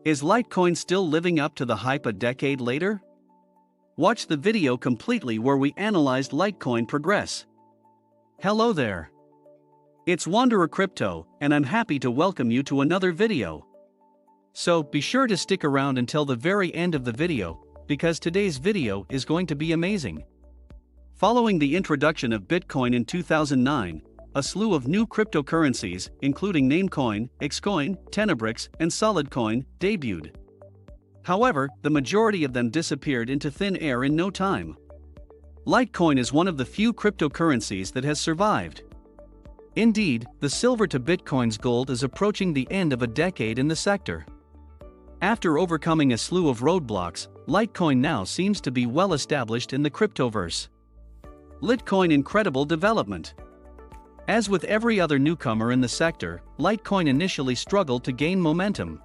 Is Litecoin still living up to the hype a decade later? Watch the video completely where we analyzed Litecoin progress. Hello there. It's Wanderer Crypto, and I'm happy to welcome you to another video. So be sure to stick around until the very end of the video, because today's video is going to be amazing. Following the introduction of Bitcoin in 2009, a slew of new cryptocurrencies, including Namecoin, Xcoin, Tenebrix, and Solidcoin, debuted. However, the majority of them disappeared into thin air in no time. Litecoin is one of the few cryptocurrencies that has survived. Indeed, the silver to Bitcoin's gold is approaching the end of a decade in the sector. After overcoming a slew of roadblocks, Litecoin now seems to be well established in the cryptoverse. Litecoin incredible development. As with every other newcomer in the sector, Litecoin initially struggled to gain momentum.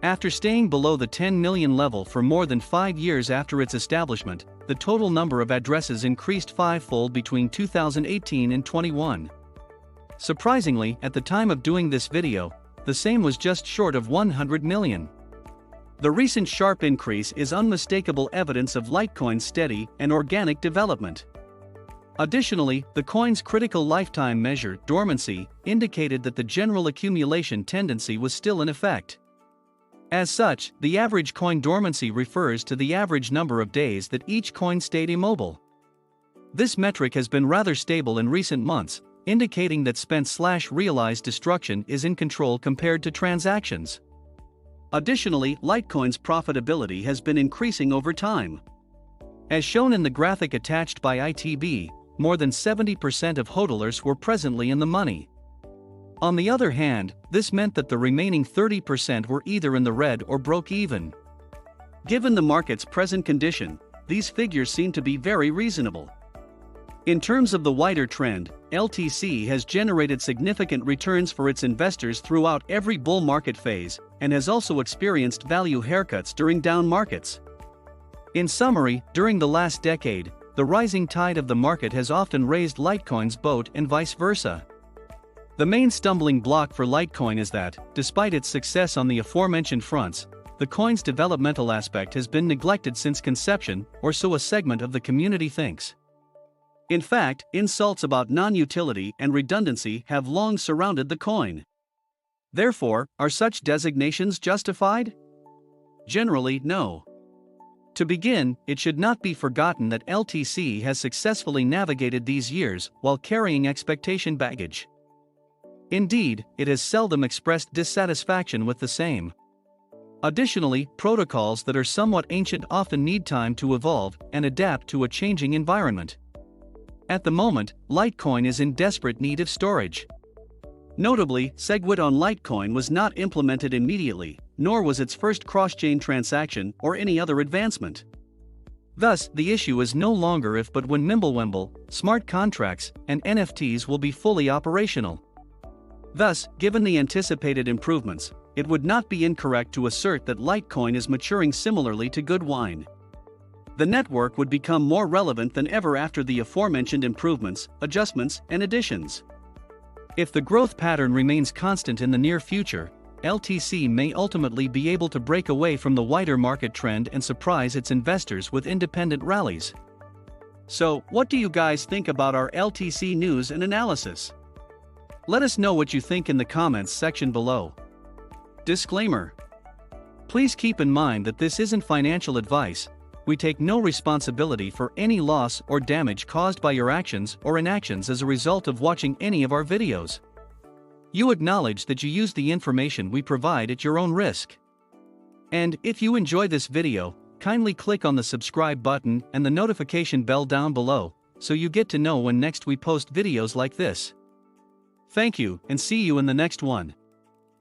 After staying below the 10 million level for more than 5 years after its establishment, the total number of addresses increased fivefold between 2018 and 21. Surprisingly, at the time of doing this video, the same was just short of 100 million. The recent sharp increase is unmistakable evidence of Litecoin's steady and organic development. Additionally, the coin's critical lifetime measure, dormancy, indicated that the general accumulation tendency was still in effect. As such, the average coin dormancy refers to the average number of days that each coin stayed immobile. This metric has been rather stable in recent months, indicating that spent/realized destruction is in control compared to transactions. Additionally, Litecoin's profitability has been increasing over time. As shown in the graphic attached by ITB, more than 70% of hodlers were presently in the money. On the other hand, this meant that the remaining 30% were either in the red or broke even. Given the market's present condition, these figures seem to be very reasonable. In terms of the wider trend, LTC has generated significant returns for its investors throughout every bull market phase, and has also experienced value haircuts during down markets. In summary, during the last decade, the rising tide of the market has often raised Litecoin's boat and vice versa. The main stumbling block for Litecoin is that, despite its success on the aforementioned fronts, the coin's developmental aspect has been neglected since conception, or so a segment of the community thinks. In fact, insults about non-utility and redundancy have long surrounded the coin. Therefore, are such designations justified? Generally, no. To begin, it should not be forgotten that LTC has successfully navigated these years while carrying expectation baggage. Indeed, it has seldom expressed dissatisfaction with the same. Additionally, protocols that are somewhat ancient often need time to evolve and adapt to a changing environment. At the moment, Litecoin is in desperate need of storage. Notably, SegWit on Litecoin was not implemented immediately, nor was its first cross-chain transaction or any other advancement. Thus, the issue is no longer if but when Mimblewimble, smart contracts, and NFTs will be fully operational. Thus, given the anticipated improvements, it would not be incorrect to assert that Litecoin is maturing similarly to good wine. The network would become more relevant than ever after the aforementioned improvements, adjustments, and additions. If the growth pattern remains constant in the near future, LTC may ultimately be able to break away from the wider market trend and surprise its investors with independent rallies. So, what do you guys think about our LTC news and analysis? Let us know what you think in the comments section below. Disclaimer: please keep in mind that this isn't financial advice. We take no responsibility for any loss or damage caused by your actions or inactions as a result of watching any of our videos. You acknowledge that you use the information we provide at your own risk. And if you enjoy this video, kindly click on the subscribe button and the notification bell down below, so you get to know when next we post videos like this. Thank you, and see you in the next one.